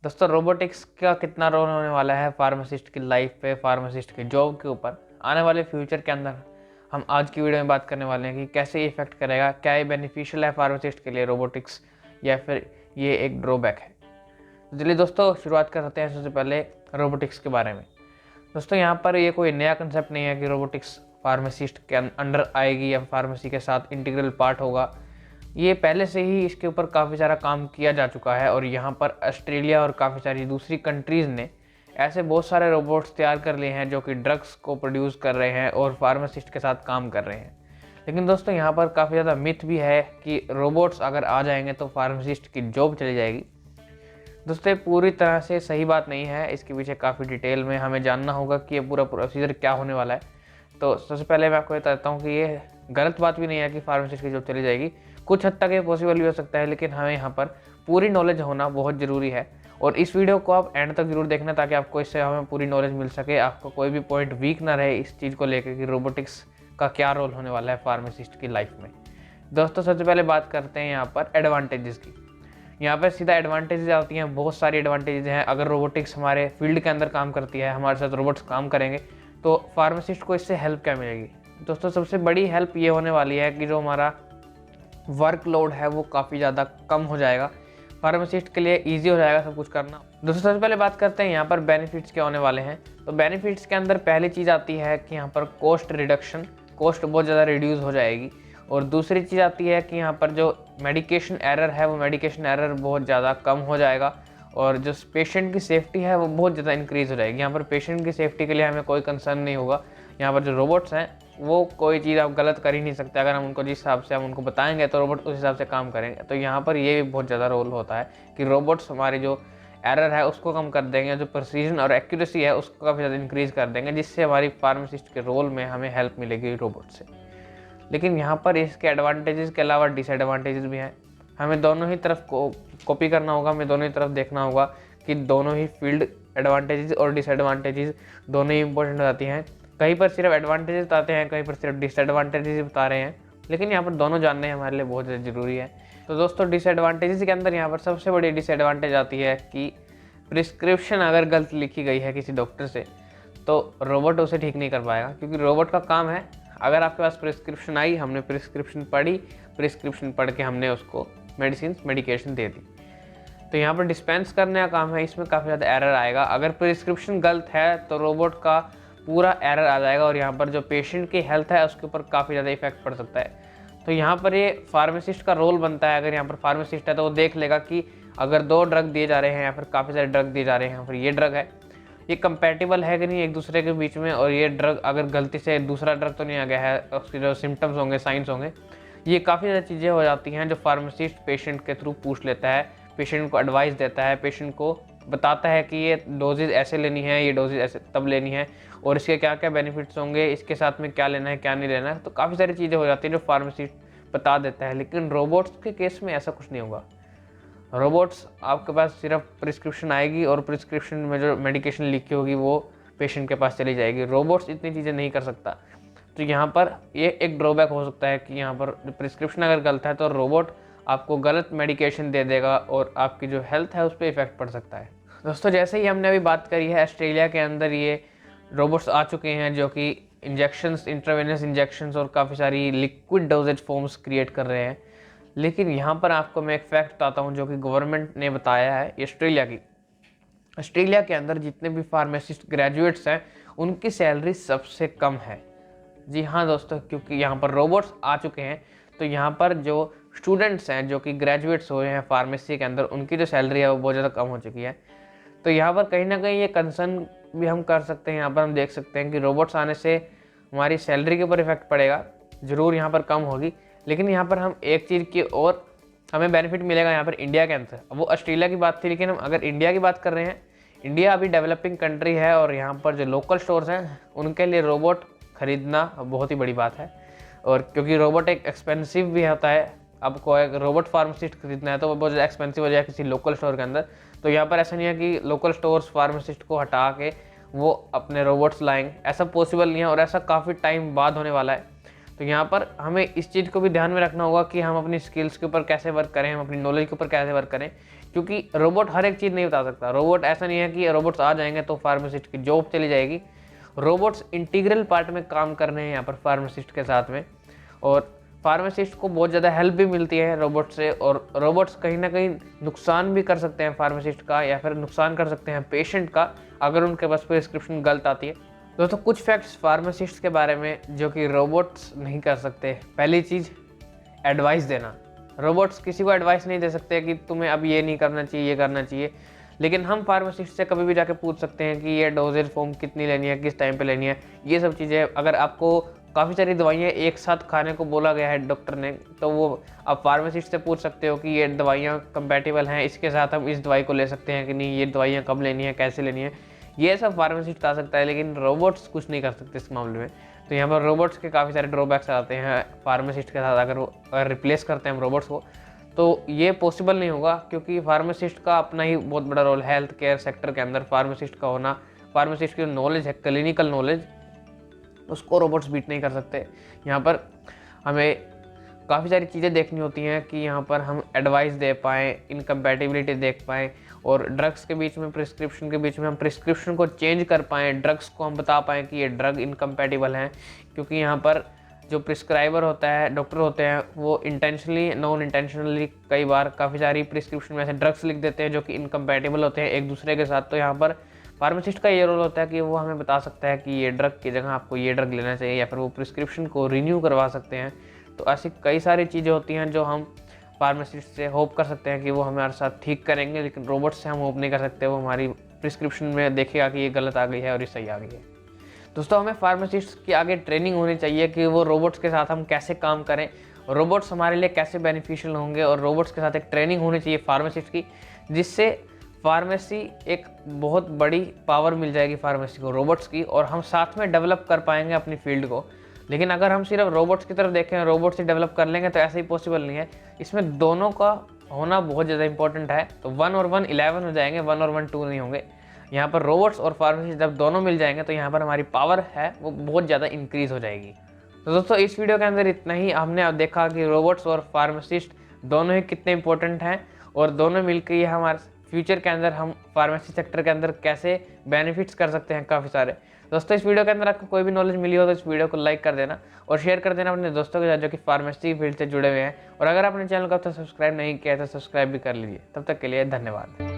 दोस्तों रोबोटिक्स का कितना रोल होने वाला है फार्मासिस्ट की लाइफ पे, फार्मासिस्ट की जॉब के ऊपर आने वाले फ्यूचर के अंदर, हम आज की वीडियो में बात करने वाले हैं कि कैसे ये इफेक्ट करेगा, क्या ये बेनिफिशियल है फार्मासिस्ट के लिए रोबोटिक्स या फिर ये एक ड्रॉबैक है। तो चलिए दोस्तों शुरुआत करते हैं सबसे पहले रोबोटिक्स के बारे में। दोस्तों यहाँ पर ये कोई नया कंसेप्ट नहीं है कि रोबोटिक्स फार्मासिस्ट के अंडर आएगी या फार्मेसी के साथ इंटीग्रल पार्ट होगा। ये पहले से ही इसके ऊपर काफ़ी सारा काम किया जा चुका है और यहाँ पर ऑस्ट्रेलिया और काफ़ी सारी दूसरी कंट्रीज़ ने ऐसे बहुत सारे रोबोट्स तैयार कर लिए हैं जो कि ड्रग्स को प्रोड्यूस कर रहे हैं और फार्मासिस्ट के साथ काम कर रहे हैं। लेकिन दोस्तों यहाँ पर काफ़ी ज़्यादा मिथ भी है कि रोबोट्स अगर आ जाएंगे तो फार्मासिस्ट की जॉब चली जाएगी। दोस्तों ये पूरी तरह से सही बात नहीं है, इसके पीछे काफ़ी डिटेल में हमें जानना होगा कि ये पूरा प्रोसीजर क्या होने वाला है। तो सबसे पहले मैं आपको ये बताता हूँ कि ये गलत बात भी नहीं है कि फार्मासिस्ट की जॉब चली जाएगी। कुछ हद तक ये पॉसिबल भी हो सकता है, लेकिन हमें यहाँ पर पूरी नॉलेज होना बहुत ज़रूरी है और इस वीडियो को आप एंड तक जरूर देखना ताकि आपको इससे हमें पूरी नॉलेज मिल सके, आपको कोई भी पॉइंट वीक ना रहे इस चीज़ को लेकर कि रोबोटिक्स का क्या रोल होने वाला है फार्मासिस्ट की लाइफ में। दोस्तों सबसे पहले बात करते हैं यहाँ पर एडवांटेजेस की। यहाँ पर सीधा एडवांटेजेस आती हैं, बहुत सारी एडवांटेजेस हैं। अगर रोबोटिक्स हमारे फील्ड के अंदर काम करती है, हमारे साथ रोबोट्स काम करेंगे तो फार्मासिस्ट को इससे हेल्प क्या मिलेगी। दोस्तों सबसे बड़ी हेल्प ये होने वाली है कि जो हमारा वर्कलोड है वो काफ़ी ज़्यादा कम हो जाएगा, फार्मासिस्ट के लिए ईजी हो जाएगा सब कुछ करना। दोस्तों सबसे पहले बात करते हैं यहाँ पर बेनिफिट्स क्या होने वाले हैं। तो बेनिफिट्स के अंदर पहली चीज़ आती है कि यहाँ पर कॉस्ट रिडक्शन, कॉस्ट बहुत ज़्यादा रिड्यूस हो जाएगी। और दूसरी चीज़ आती है कि यहाँ पर जो मेडिकेशन एरर है वो मेडिकेशन एरर बहुत ज़्यादा कम हो जाएगा और जो पेशेंट की सेफ्टी है वो बहुत ज़्यादा इंक्रीज़ हो जाएगी। यहाँ पर पेशेंट की सेफ्टी के लिए हमें कोई कंसर्न नहीं होगा। यहाँ पर जो रोबोट्स हैं वो कोई चीज़ आप गलत कर ही नहीं सकते, अगर हम उनको जिस हिसाब से हम उनको बताएंगे तो रोबोट उस हिसाब से काम करेंगे। तो यहाँ पर ये भी बहुत ज़्यादा रोल होता है कि रोबोट्स हमारी जो एरर है उसको कम कर देंगे, जो प्रिसीजन और एक्यूरेसी है उसको काफ़ी ज़्यादा इंक्रीज़ कर देंगे, जिससे हमारी फार्मासिस्ट के रोल में हमें हेल्प मिलेगी रोबोट से। लेकिन यहाँ पर इसके एडवांटेजेस के अलावा डिसएडवांटेजेस भी हैं। हमें दोनों ही तरफ को कॉपी करना होगा, हमें दोनों ही तरफ देखना होगा कि दोनों ही फील्ड एडवांटेजेस और डिसएडवांटेजेस दोनों ही इंपॉर्टेंट हो जाती हैं। कहीं पर सिर्फ एडवांटेजेस बताते हैं, कहीं पर सिर्फ डिसएडवांटेजेस बता रहे हैं, लेकिन यहाँ पर दोनों जानने हमारे लिए बहुत ज़्यादा ज़रूरी है। तो दोस्तों डिसएडवांटेजेस के अंदर यहाँ पर सबसे बड़ी डिसएडवांटेज आती है कि प्रिस्क्रिप्शन अगर गलत लिखी गई है किसी डॉक्टर से तो रोबोट उसे ठीक नहीं कर पाएगा, क्योंकि रोबोट का काम है अगर आपके पास प्रिस्क्रिप्शन आई, हमने प्रिस्क्रिप्शन पढ़ी, प्रिस्क्रिप्शन पढ़ के हमने उसको मेडिकेशन दे दी, तो यहाँ पर डिस्पेंस करने का काम है, इसमें काफ़ी ज़्यादा एरर आएगा। अगर प्रिस्क्रिप्शन गलत है तो रोबोट का पूरा एरर आ जाएगा और यहाँ पर जो पेशेंट की हेल्थ है उसके ऊपर काफ़ी ज़्यादा इफेक्ट पड़ सकता है। तो यहाँ पर ये फार्मासिस्ट का रोल बनता है, अगर यहाँ पर फार्मासिस्ट है तो वो देख लेगा कि अगर 2 ड्रग दिए जा रहे हैं या फिर काफ़ी सारे ड्रग दिए जा रहे हैं, फिर ये ड्रग है, ये कंपैटिबल है कि नहीं एक दूसरे के बीच में, और ये ड्रग अगर गलती से दूसरा ड्रग तो नहीं आ गया है, उसके जो सिम्टम्स होंगे, साइंस होंगे, ये काफ़ी ज़्यादा चीज़ें हो जाती हैं जो फार्मासिस्ट पेशेंट के थ्रू पूछ लेता है, पेशेंट को एडवाइस देता है, पेशेंट को बताता है कि ये डोजेज ऐसे लेनी है, ये डोजेज ऐसे तब लेनी है और इसके क्या क्या बेनिफिट्स होंगे, इसके साथ में क्या लेना है क्या नहीं लेना है। तो काफ़ी सारी चीज़ें हो जाती हैं जो फार्मासिस्ट बता देता है। लेकिन रोबोट्स के केस में ऐसा कुछ नहीं होगा। रोबोट्स आपके पास सिर्फ प्रिस्क्रिप्शन आएगी और प्रिस्क्रिप्शन में जो मेडिकेशन लिखी होगी वो पेशेंट के पास चली जाएगी। रोबोट्स इतनी चीज़ें नहीं कर सकता। तो यहाँ पर ये एक ड्रॉबैक हो सकता है कि यहाँ पर प्रिस्क्रिप्शन अगर गलत है तो रोबोट आपको गलत मेडिकेशन दे देगा और आपकी जो हेल्थ है उस पर इफेक्ट पड़ सकता है। दोस्तों जैसे ही हमने अभी बात करी है, ऑस्ट्रेलिया के अंदर ये रोबोट्स आ चुके हैं जो कि इंजेक्शंस, इंट्रावेनस इंजेक्शंस और काफ़ी सारी लिक्विड डोजेज फॉर्म्स क्रिएट कर रहे हैं। लेकिन यहाँ पर आपको मैं एक फैक्ट बताता हूँ जो कि गवर्नमेंट ने बताया है ऑस्ट्रेलिया की। ऑस्ट्रेलिया के अंदर जितने भी फार्मासिस्ट ग्रेजुएट्स हैं उनकी सैलरी सबसे कम है। जी हाँ दोस्तों, क्योंकि यहाँ पर रोबोट्स आ चुके हैं तो यहाँ पर जो स्टूडेंट्स हैं जो कि ग्रेजुएट्स हुए हैं फार्मेसी के अंदर, उनकी जो सैलरी है वो बहुत ज़्यादा कम हो चुकी है। तो यहाँ पर कहीं ना कहीं ये कंसर्न भी हम कर सकते हैं। यहाँ पर हम देख सकते हैं कि रोबोट्स आने से हमारी सैलरी के ऊपर इफेक्ट पड़ेगा, ज़रूर यहाँ पर कम होगी, लेकिन यहाँ पर हम एक चीज़ की और हमें बेनिफिट मिलेगा यहाँ पर इंडिया के अंदर। अब वो ऑस्ट्रेलिया की बात थी, लेकिन हम अगर इंडिया की बात कर रहे हैं, इंडिया अभी डेवलपिंग कंट्री है और यहाँ पर जो लोकल स्टोर्स हैं उनके लिए रोबोट खरीदना बहुत ही बड़ी बात है। और क्योंकि रोबोट एक एक्सपेंसिव भी होता है, आपको एक रोबोट फार्मासिस्ट खरीदना है तो वो बहुत ज़्यादा एक्सपेंसिव हो जाएगा किसी लोकल स्टोर के अंदर। तो यहाँ पर ऐसा नहीं है कि लोकल स्टोर्स फार्मासिस्ट को हटा के वो अपने रोबोट्स लाएंगे, ऐसा पॉसिबल नहीं है और ऐसा काफ़ी टाइम बाद होने वाला है। तो यहाँ पर हमें इस चीज़ को भी ध्यान में रखना होगा कि हम अपनी स्किल्स के ऊपर कैसे वर्क करें, हम अपनी नॉलेज के ऊपर कैसे वर्क करें, क्योंकि रोबोट हर एक चीज़ नहीं बता सकता। रोबोट ऐसा नहीं है कि रोबोट्स आ जाएंगे तो फार्मासिस्ट की जॉब चली जाएगी। रोबोट्स इंटीग्रल पार्ट में काम कर रहे हैं यहाँ पर फार्मासिस्ट के साथ में, और फार्मासिस्ट को बहुत ज़्यादा हेल्प भी मिलती है रोबोट से। और रोबोट्स कहीं ना कहीं नुकसान भी कर सकते हैं फार्मासिस्ट का, या फिर नुकसान कर सकते हैं पेशेंट का अगर उनके पास प्रिस्क्रिप्शन गलत आती है। दोस्तों कुछ फैक्ट्स फार्मासिस्ट के बारे में जो कि रोबोट्स नहीं कर सकते। पहली चीज़, एडवाइस देना। रोबोट्स किसी को एडवाइस नहीं दे सकते कि तुम्हें अब ये नहीं करना चाहिए, ये करना चाहिए, लेकिन हम फार्मासिस्ट से कभी भी जाके पूछ सकते हैं कि ये डोजेज फॉर्म कितनी लेनी है, किस टाइम पे लेनी है, ये सब चीज़ें। अगर आपको काफ़ी सारी दवाइयाँ एक साथ खाने को बोला गया है डॉक्टर ने, तो वो आप फार्मासिस्ट से पूछ सकते हो कि ये दवाइयाँ कंपैटिबल हैं, इसके साथ हम इस दवाई को ले सकते हैं कि नहीं, ये दवाइयाँ कब लेनी है, कैसे लेनी है, ये सब फार्मासिस्ट बता सकता है। लेकिन रोबोट्स कुछ नहीं कर सकते इस मामले में। तो यहाँ पर रोबोट्स के काफ़ी सारे ड्रॉबैक्स आते हैं फार्मासिस्ट के साथ। अगर रिप्लेस करते हैं हम रोबोट्स को तो ये पॉसिबल नहीं होगा, क्योंकि फार्मासिस्ट का अपना ही बहुत बड़ा रोल है हेल्थ केयर सेक्टर के अंदर। फार्मासिस्ट का होना, फार्मासिस्ट की नॉलेज है, क्लिनिकल नॉलेज, उसको रोबोट्स बीट नहीं कर सकते। यहाँ पर हमें काफ़ी सारी चीज़ें देखनी होती हैं कि यहाँ पर हम एडवाइस दे पाएँ, इनकम्पैटिबिलिटी देख पाएँ, और ड्रग्स के बीच में, प्रिस्क्रिप्शन के बीच में हम प्रिस्क्रिप्शन को चेंज कर पाएँ, ड्रग्स को हम बता पाएँ कि ये ड्रग इनकम्पैटिबल हैं। क्योंकि यहाँ पर जो प्रिस्क्राइबर होता है, डॉक्टर होते हैं, वो इंटेंशनली नॉन इंटेंशनली कई बार काफ़ी सारी प्रिस्क्रिप्शन में ऐसे ड्रग्स लिख देते हैं जो कि इनकम्पैटिबल होते हैं एक दूसरे के साथ। तो यहाँ पर फार्मासिस्ट का ये रोल होता है कि वो हमें बता सकता है कि ये ड्रग की जगह आपको ये ड्रग लेना चाहिए, या फिर वो प्रिस्क्रिप्शन को रिन्यू करवा सकते हैं। तो ऐसी कई सारी चीज़ें होती हैं जो हम फार्मासिस्ट से होप कर सकते हैं कि वो हमारे साथ ठीक करेंगे, लेकिन रोबोट से हम होप नहीं कर सकते। वो हमारी प्रिस्क्रिप्शन में देखेगा कि ये गलत आ गई है और ये सही आ गई है। दोस्तों हमें फार्मासिस्ट की आगे ट्रेनिंग होनी चाहिए कि वो रोबोट्स के साथ हम कैसे काम करें, रोबोट्स हमारे लिए कैसे बेनिफिशियल होंगे, और रोबोट्स के साथ एक ट्रेनिंग होनी चाहिए फार्मासिस्ट की, जिससे फार्मेसी एक बहुत बड़ी पावर मिल जाएगी फार्मेसी को रोबोट्स की, और हम साथ में डेवलप कर पाएंगे अपनी फील्ड को। लेकिन अगर हम सिर्फ रोबोट्स की तरफ देखें, रोबोट्स ही डेवलप कर लेंगे, तो ऐसा ही पॉसिबल नहीं है। इसमें दोनों का होना बहुत ज़्यादा इंपॉर्टेंट है। तो 1 और 1 11 हो जाएंगे, 1 और 1 2 नहीं होंगे। यहाँ पर रोबोट्स और फार्मेसी जब दोनों मिल जाएंगे तो यहाँ पर हमारी पावर है वो बहुत ज़्यादा इंक्रीज़ हो जाएगी। तो दोस्तों इस वीडियो के अंदर इतना ही। हमने अब देखा कि रोबोट्स और फार्मासिस्ट दोनों ही कितने इंपॉर्टेंट हैं, और दोनों मिलकर ये हमारे फ्यूचर के अंदर हम फार्मेसी सेक्टर के अंदर कैसे बेनिफिट्स कर सकते हैं काफ़ी सारे। दोस्तों इस वीडियो के अंदर आपको कोई भी नॉलेज मिली हो तो इस वीडियो को लाइक कर देना और शेयर कर देना अपने दोस्तों के साथ जो कि फार्मेसी फील्ड से जुड़े हुए हैं। और अगर आपने चैनल को अब तक सब्सक्राइब नहीं किया तो सब्सक्राइब भी कर लीजिए। तब तक के लिए धन्यवाद।